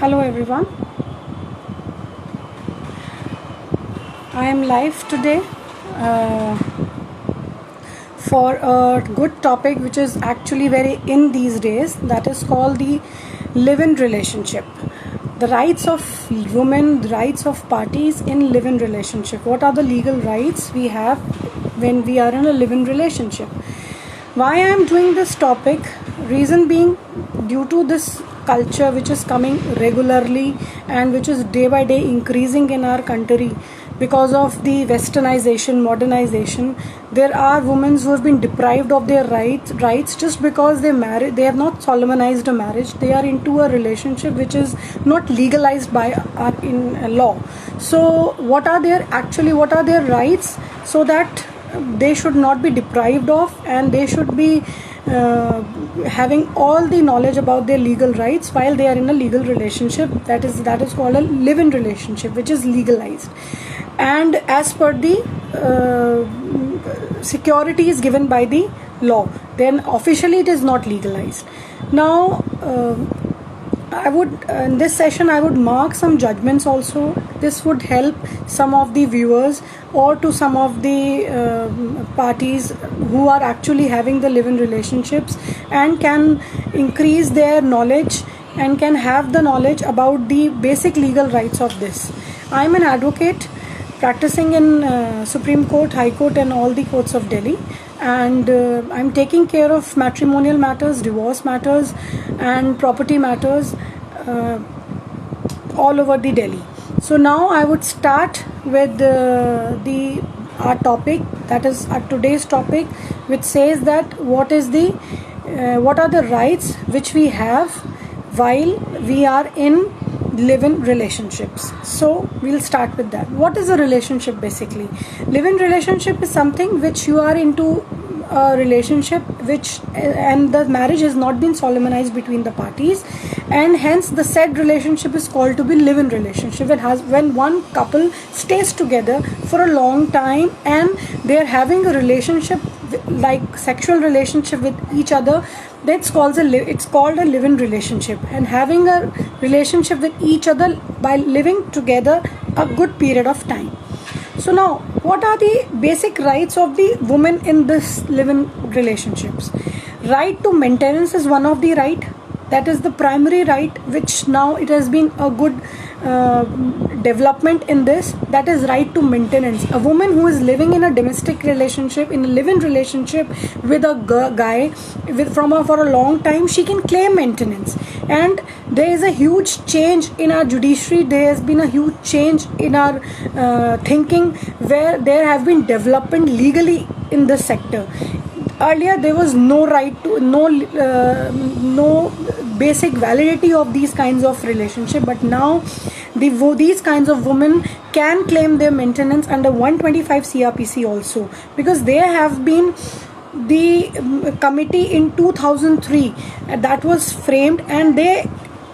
Hello everyone. I am live today for a good topic which is actually very in these days, that is called the live-in relationship. The rights of women, the rights of parties in live-in relationship. What are the legal rights we have when we are in a live-in relationship? Why I am doing this topic? Reason being, due to this culture which is coming regularly and which is day by day increasing in our country because of the westernization, modernization, there are women who have been deprived of their rights just because they have not solemnized a marriage. They are into a relationship which is not legalized by in law. So what are their rights, so that they should not be deprived of, and they should be having all the knowledge about their legal rights while they are in a legal relationship. That is called a live-in relationship, which is legalized, and as per the securities given by the law, then officially it is not legalized. Now I would in this session I would mark some judgments also. This would help some of the viewers or to some of the parties who are actually having the live-in relationships and can increase their knowledge and can have the knowledge about the basic legal rights of this. I am an advocate practicing in Supreme Court, High Court and all the courts of Delhi, and I'm taking care of matrimonial matters, divorce matters and property matters all over the Delhi. So now I would start with our topic, that is our today's topic, which says that what are the rights which we have while we are in live-in relationships. So we'll start with that. What is a relationship basically? Live-in relationship is something which you are into a relationship and the marriage has not been solemnized between the parties, and hence the said relationship is called to be live-in relationship. When one couple stays together for a long time and they are having a relationship like sexual relationship with each other, it's called a live-in relationship, and having a relationship with each other by living together a good period of time. So now, what are the basic rights of the woman in this live-in relationships? Right to maintenance is one of the right. That is the primary right, which now it has been a good development in this. That is right to maintenance. A woman who is living in a domestic relationship, in a live-in relationship with a guy for a long time, she can claim maintenance. And there is a huge change in our judiciary. There has been a huge change in our thinking, where there have been development legally in this sector. Earlier there was no right to no basic validity of these kinds of relationship, but now these kinds of women can claim their maintenance under 125 CRPC also, because there have been the committee in 2003 that was framed, and they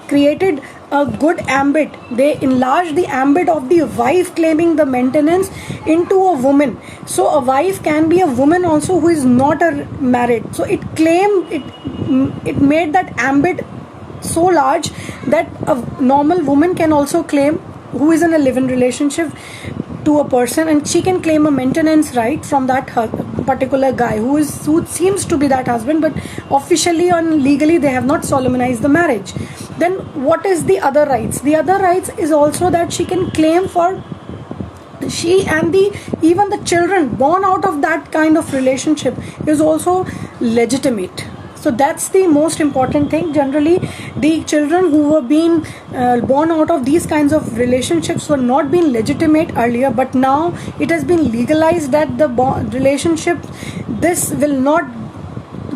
created a good ambit. They enlarged the ambit of the wife claiming the maintenance into a woman. So a wife can be a woman also who is not married. So it made that ambit so large that a normal woman can also claim, who is in a live-in relationship to a person, and she can claim a maintenance right from that particular guy who seems to be that husband, but officially and legally they have not solemnized the marriage. Then what is the other rights? The other rights is also that she can claim for she and even the children born out of that kind of relationship is also legitimate. So that's the most important thing. Generally, the children who were being born out of these kinds of relationships were not being legitimate earlier, but now it has been legalized that the relationship, this will not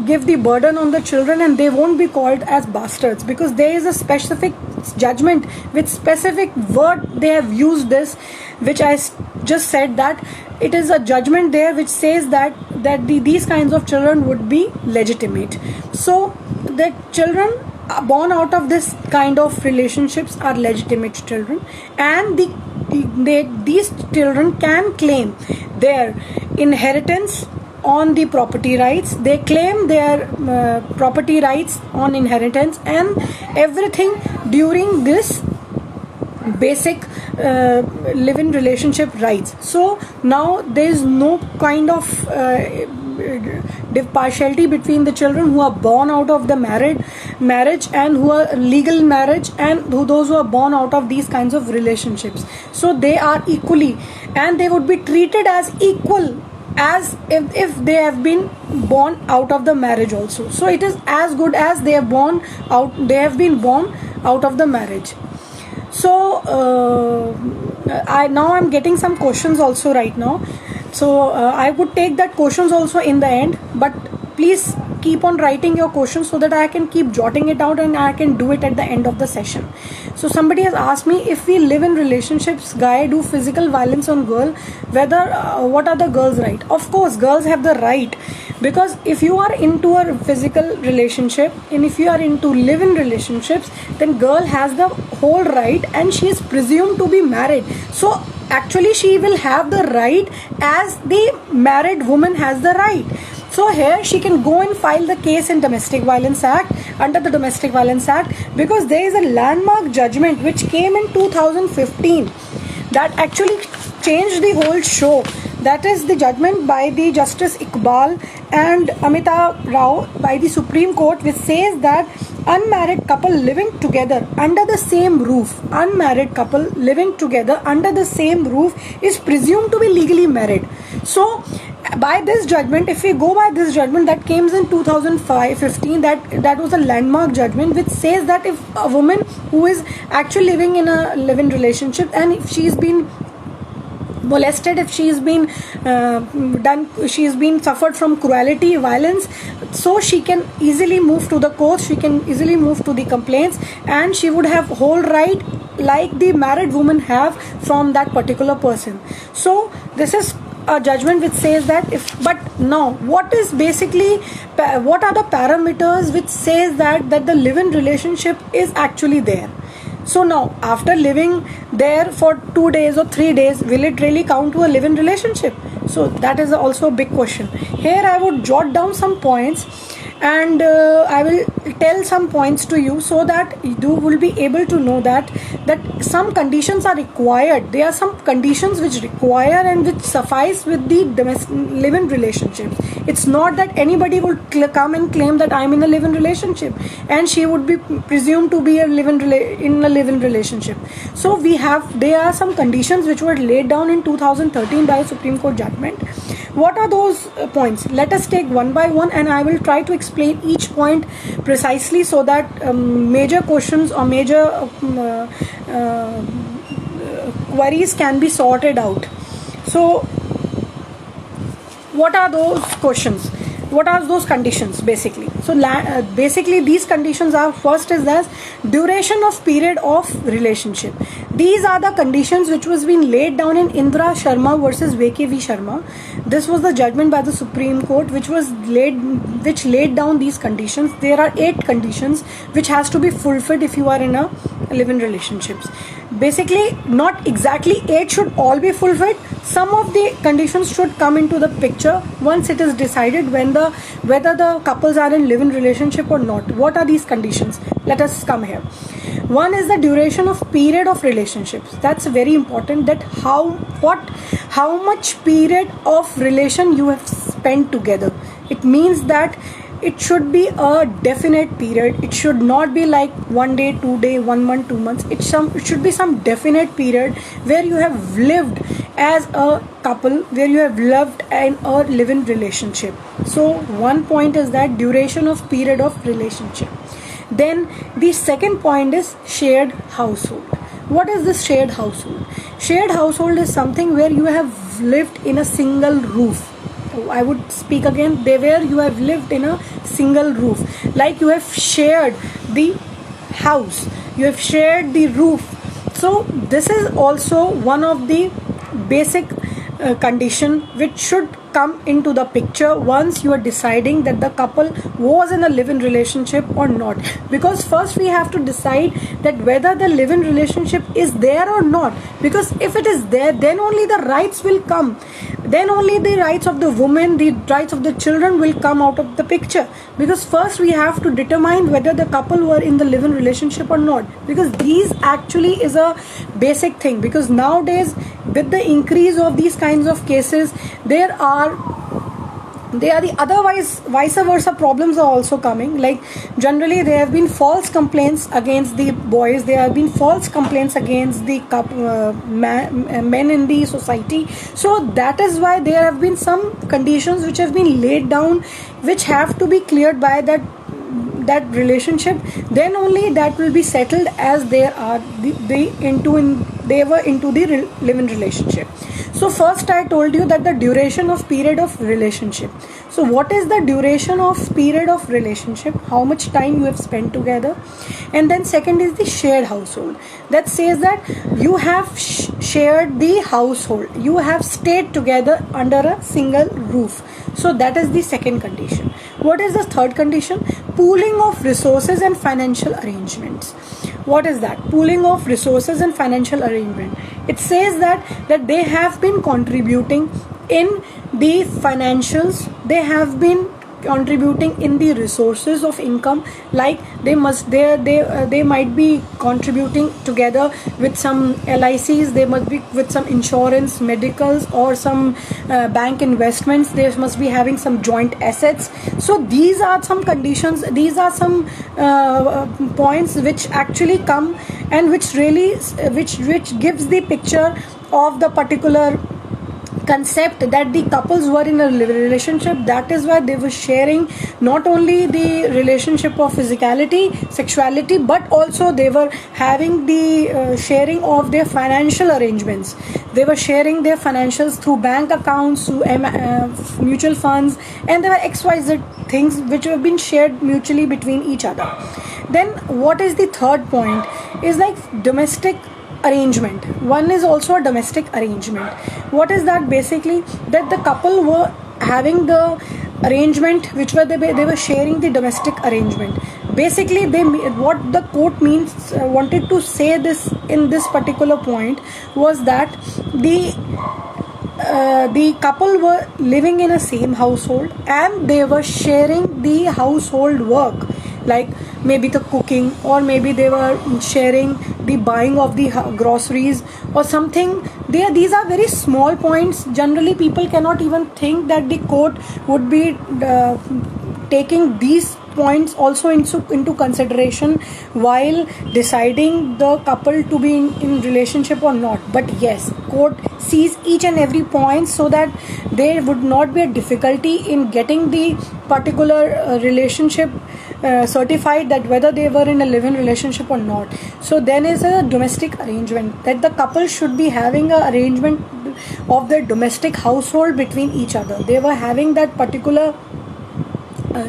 give the burden on the children, and they won't be called as bastards, because there is a specific judgment with specific word they have used this, which I just said, that it is a judgment there which says that these kinds of children would be legitimate. So the children born out of this kind of relationships are legitimate children, and these children can claim their inheritance on the property rights. They claim their property rights on inheritance, and everything during this basic live-in relationship rights. So now there is no kind of partiality between the children who are born out of the marriage and who are legal marriage, and those who are born out of these kinds of relationships. So they are equally, and they would be treated as equal as if they have been born out of the marriage also. So it is as good as they have been born out of the marriage. So I'm getting some questions also right now. So I would take that questions also in the end, but please keep on writing your questions so that I can keep jotting it out and I can do it at the end of the session. So somebody has asked me, if we live in relationships, guy do physical violence on girl, what are the girls' right? Of course, girls have the right, because if you are into a physical relationship and if you are into live-in relationships, then girl has the whole right and she is presumed to be married. So actually she will have the right as the married woman has the right. So here she can go and file the case in Domestic Violence Act, under the Domestic Violence Act, because there is a landmark judgment which came in 2015 that actually changed the whole show. That is the judgment by the Justice Iqbal and Amita Rao by the Supreme Court, which says that unmarried couple living together under the same roof, is presumed to be legally married. So by this judgment, if we go by this judgment that came in 2015, that was a landmark judgment which says that if a woman who is actually living in a live-in relationship and if she's been molested, if she's been suffered from cruelty, violence, so she can easily move to the courts, she can easily move to the complaints, and she would have whole right like the married woman have from that particular person. So this is a judgment which says that but now what are the parameters which says that the live-in relationship is actually there? So now, after living there for 2 days or 3 days, will it really count to a live-in relationship? So that is also a big question. Here I would jot down some points and I will tell some points to you so that you will be able to know that some conditions are required. There are some conditions which require and which suffice with the live-in relationships. It's not that anybody will come and claim that I'm in a live-in relationship and she would be presumed to be in a live-in relationship. So there are some conditions which were laid down in 2013 by a Supreme Court judgment. What are those points? Let us take one by one and I will try to explain each point precisely so that major questions or major queries can be sorted out. So what are those questions? What are those conditions basically? So basically these conditions are, first is that duration of period of relationship. These are the conditions which was being laid down in Indra Sharma versus VK v Sharma. This was the judgment by the Supreme Court which laid down these conditions. There are 8 conditions which has to be fulfilled if you are in a live-in relationships. Basically, not exactly 8 should all be fulfilled. Some of the conditions should come into the picture once it is decided whether the couples are in live-in relationship or not. What are these conditions? Let us come here. One is the duration of period of relationships. That's very important, that how much period of relation you have spent together. It means that it should be a definite period. It should not be like 1 day, 2 day, 1 month, 2 months. It should be some definite period where you have lived as a couple, where you have lived in a live-in relationship. So one point is that duration of period of relationship. Then the second point is shared household. What is this shared household? Shared household is something where you have lived in a single roof. I would speak again, where you have lived in a single roof, like you have shared the house, you have shared the roof. So this is also one of the basic condition which should come into the picture once you are deciding that the couple was in a live-in relationship or not. Because first we have to decide that whether the live-in relationship is there or not, because if it is there, then only the rights will come, then only the rights of the woman, the rights of the children will come out of the picture. Because first we have to determine whether the couple were in the live-in relationship or not, because these actually is a basic thing. Because nowadays with the increase of these kinds of cases, there are the otherwise vice versa problems are also coming. Like generally there have been false complaints against the boys, there have been false complaints against the men in the society. So that is why there have been some conditions which have been laid down, which have to be cleared by that relationship. Then only that will be settled as they were into the live-in relationship. So first I told you that the duration of period of relationship. So what is the duration of period of relationship? How much time you have spent together? And then second is the shared household. That says that you have shared the household. You have stayed together under a single roof. So that is the second condition. What is the third condition? Pooling of resources and financial arrangements. What is that? Pooling of resources and financial arrangement. It says that they have been contributing in the financials, they have been contributing in the resources of income. Like they might be contributing together with some LICs, they must be with some insurance, medicals, or some bank investments. They must be having some joint assets. So these are some conditions, these are some points which actually come and which really which gives the picture of the particular concept that the couples were in a relationship. That is why they were sharing not only the relationship of physicality, sexuality, but also they were having the sharing of their financial arrangements. They were sharing their financials through bank accounts, through mutual funds, and there were XYZ things which have been shared mutually between each other. Then what is the third point is like domestic arrangement. One is also a domestic arrangement. What is that? Basically that the couple were having the arrangement which were they were sharing the domestic arrangement. Basically what the court means wanted to say this in this particular point was that the couple were living in a same household and they were sharing the household work, like maybe the cooking, or maybe they were sharing the buying of the groceries or something. These are very small points. Generally people cannot even think that the court would be taking these points also into consideration while deciding the couple to be in relationship or not. But yes, court sees each and every point so that there would not be a difficulty in getting the particular relationship certified, that whether they were in a live-in relationship or not. So then is a domestic arrangement, that the couple should be having an arrangement of their domestic household between each other. They were having that particular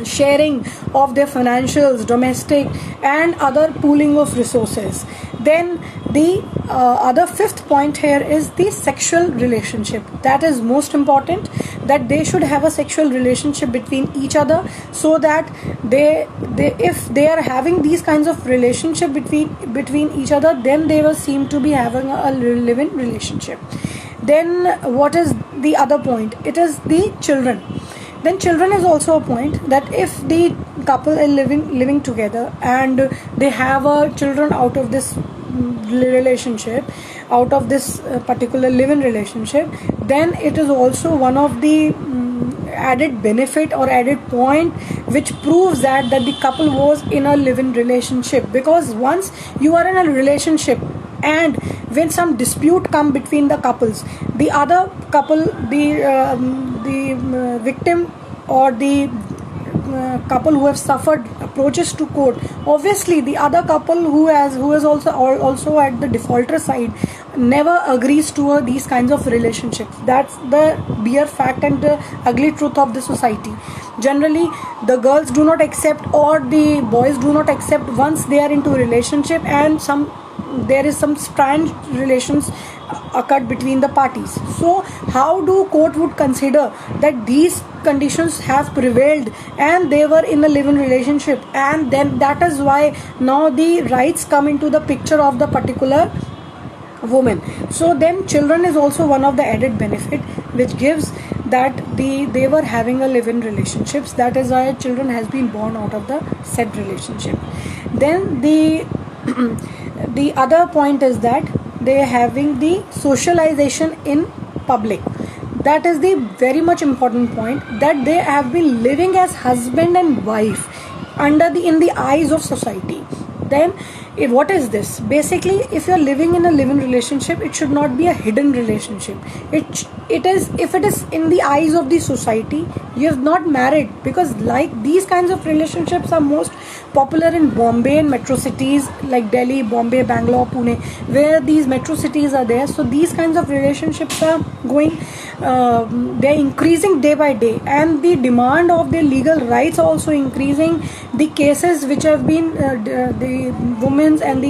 sharing of their financials, domestic and other pooling of resources. Then the other fifth point here is the sexual relationship. That is most important, that they should have a sexual relationship between each other, so that they if they are having these kinds of relationship between each other, then they will seem to be having a live-in relationship. Then what is the other point? It is the children. Then children is also a point, that if the couple are living together and they have children out of this relationship, out of this particular live-in relationship, then it is also one of the added benefit or added point which proves that the couple was in a live-in relationship. Because once you are in a relationship and when some dispute come between the couples, the other couple, the victim or the couple who have suffered approaches to court, obviously the other couple who is also at the defaulter side never agrees to these kinds of relationships. That's the bare fact and the ugly truth of the society. Generally the girls do not accept or the boys do not accept once they are into a relationship and some there is some strained relations occurred between the parties. So how do court would consider that these conditions have prevailed and they were in a live-in relationship, and then that is why now the rights come into the picture of the particular woman. So then children is also one of the added benefit which gives that they were having a live-in relationships. That is why children has been born out of the said relationship. Then the the other point is that they are having the socialization in public. That is the very much important point, that they have been living as husband and wife under the in the eyes of society. Then what is this? Basically, if you're living in a live-in relationship, it should not be a hidden relationship. It is, if it is in the eyes of the society, you have not married, because like these kinds of relationships are most popular in Bombay and metro cities like Delhi, Bombay, Bangalore, Pune, where these metro cities are there. So these kinds of relationships are going, they're increasing day by day, and the demand of their legal rights also increasing. The cases which have been the women's and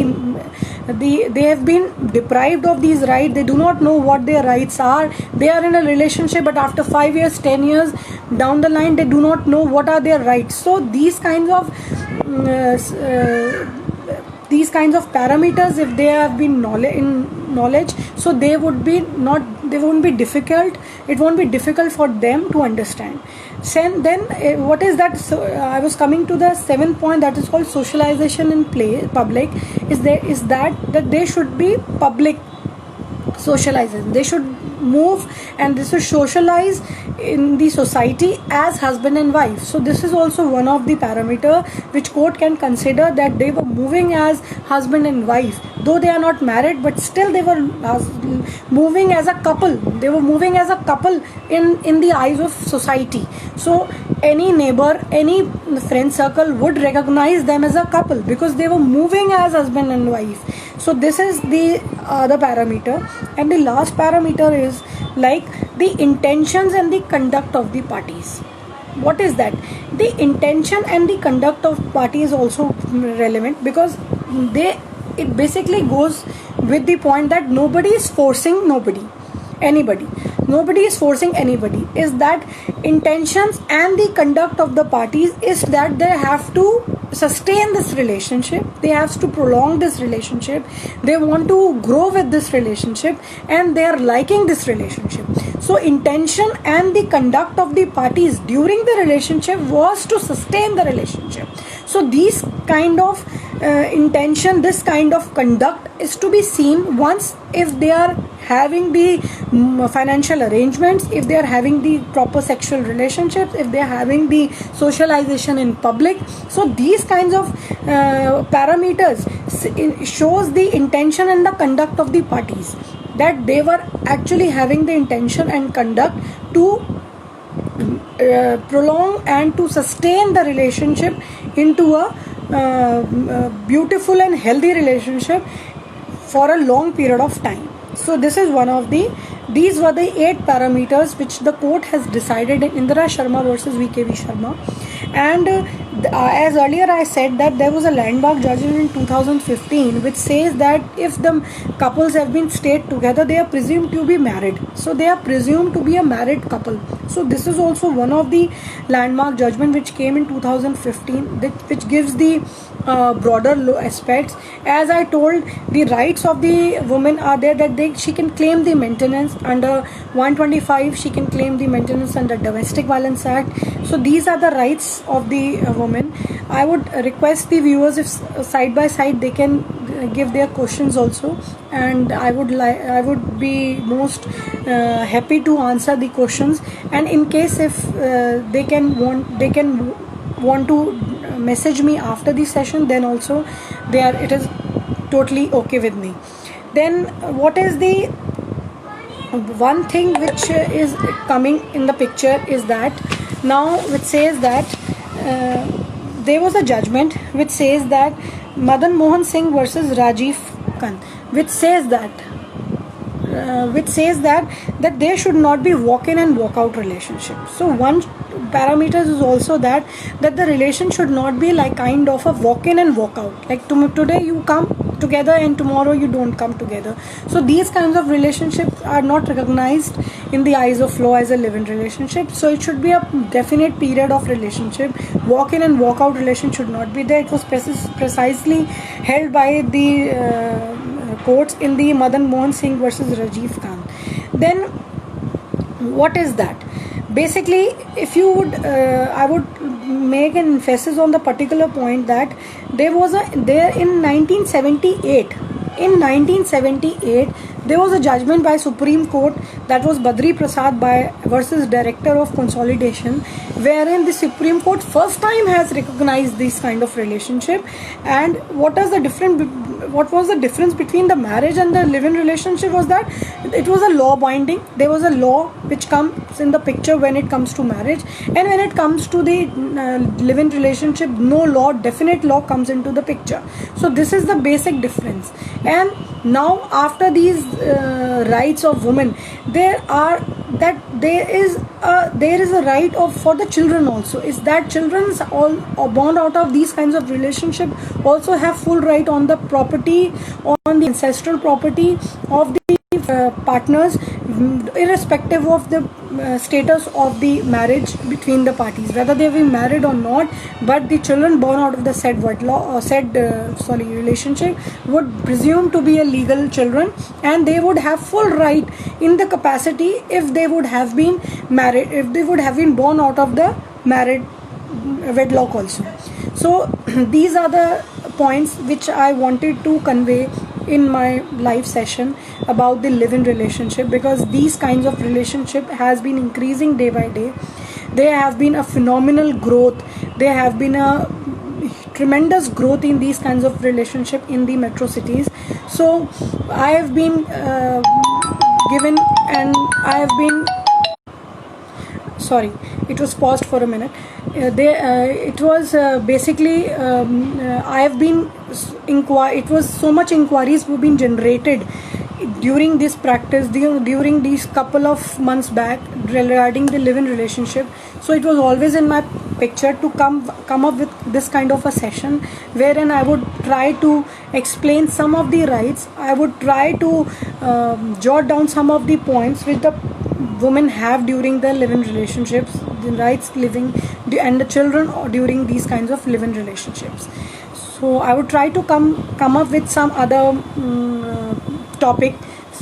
they have been deprived of these rights. They do not know what their rights are. They are in a relationship, but after 5 years, 10 years down the line, they do not know what are their rights. So these kinds of parameters, if they have been knowledge, so they won't be difficult. It won't be difficult for them to understand. Then what is that? So I was coming to the seventh point, that is called socialization in public. Is that they should be public socializing. They should move and this is socialize in the society as husband and wife. So this is also one of the parameter which court can consider, that they were moving as husband and wife, though they are not married, but still they were moving as a couple. They were moving as a couple in the eyes of society. So any neighbor, any friend circle would recognize them as a couple because they were moving as husband and wife. So this is the other parameter. And the last parameter is like the intentions and the conduct of the parties. What is that? The intention and the conduct of party is also relevant, because it basically goes with the point that nobody is forcing anybody. Nobody is forcing anybody. Is that intentions and the conduct of the parties is that they have to sustain this relationship, they have to prolong this relationship, they want to grow with this relationship, and they are liking this relationship. So intention and the conduct of the parties during the relationship was to sustain the relationship. So these kind of intention, this kind of conduct is to be seen once if they are having the financial arrangements, if they are having the proper sexual relationships, if they are having the socialization in public. So these kinds of parameters shows the intention and the conduct of the parties, that they were actually having the intention and conduct to prolong and to sustain the relationship into a beautiful and healthy relationship for a long period of time. So this is one of these were the 8 parameters which the court has decided in Indira Sharma versus VKV Sharma. And as earlier I said that there was a landmark judgment in 2015 which says that if the couples have been stayed together, they are presumed to be married. So they are presumed to be a married couple. So this is also one of the landmark judgment which came in 2015, which gives the broader aspects. As I told, the rights of the woman are there, that she can claim the maintenance under 125, she can claim the maintenance under Domestic Violence Act. So these are the rights of the woman. I would request the viewers, if side by side they can give their questions also, and I would be most happy to answer the questions. And in case if they can want to message me after the session, then also it is totally okay with me. Then what is the one thing which is coming in the picture is that now which says that there was a judgment which says that Madan Mohan Singh versus Rajiv Kant, which says that that there should not be walk-in and walk-out relationship. So parameters is also that the relation should not be like kind of a walk in and walk out, like today you come together and tomorrow you don't come together. So these kinds of relationships are not recognized in the eyes of law as a live-in relationship. So it should be a definite period of relationship. Walk in and walk out relation should not be there. It was precisely held by the courts in the Madan Mohan Singh versus Rajiv Khan. Then what is that? Basically, if you would I would make an emphasis on the particular point that there in 1978 there was a judgment by Supreme Court, that was Badri Prasad versus Director of Consolidation, wherein the Supreme Court first time has recognized this kind of relationship. And what was the difference between the marriage and the live-in relationship was that it was a law binding. There was a law which comes in the picture when it comes to marriage, and when it comes to the live-in relationship, no law, definite law comes into the picture. So this is the basic difference. And now after these rights of women, there is a right for the children also, is that children all born out of these kinds of relationship also have full right on the property, on the ancestral property of the partners, irrespective of the status of the marriage between the parties, whether they be married or not. But the children born out of the said relationship would presume to be a legal children, and they would have full right in the capacity if they would have been married, if they would have been born out of the married wedlock also. So these are the points which I wanted to convey in my live session about the live-in relationship, because these kinds of relationship has been increasing day by day. There have been a phenomenal growth. There have been a tremendous growth in these kinds of relationship in the metro cities. So I have been given, and I have been sorry, it was paused for a minute. It was basically I have been it was so much inquiries were being generated during this practice, during these couple of months back, regarding the live-in relationship. So it was always in my picture to come up with this kind of a session, wherein I would try to explain some of the rights. I would try to jot down some of the points which the women have during the live-in relationships, the rights living and the children during these kinds of live-in relationships. So I would try to come up with some other topic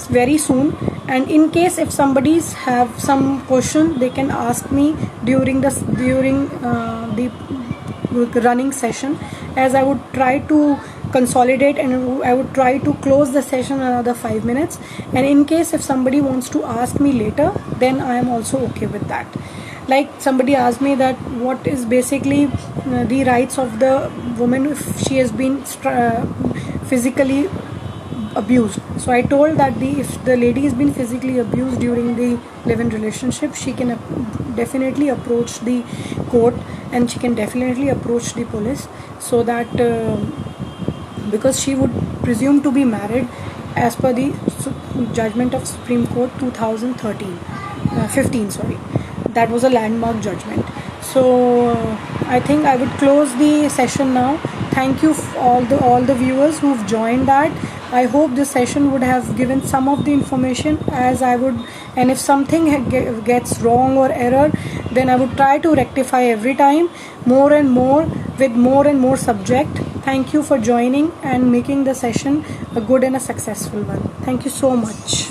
very soon, and in case if somebody's have some question, they can ask me during the running session, as I would try to consolidate and I would try to close the session another 5 minutes. And in case if somebody wants to ask me later, then I am also okay with that. Like somebody asked me that what is basically the rights of the woman if she has been physically abused. So I told that if the lady has been physically abused during the live-in relationship, she can definitely approach the court, and she can definitely approach the police, so that because she would presume to be married as per the judgment of Supreme Court 15 sorry, that was a landmark judgment. So I think I would close the session now. Thank you all the viewers who've joined that. I hope this session would have given some of the information as I would, and if something gets wrong or error, then I would try to rectify every time more and more with more and more subject. Thank you for joining and making the session a good and a successful one. Thank you so much.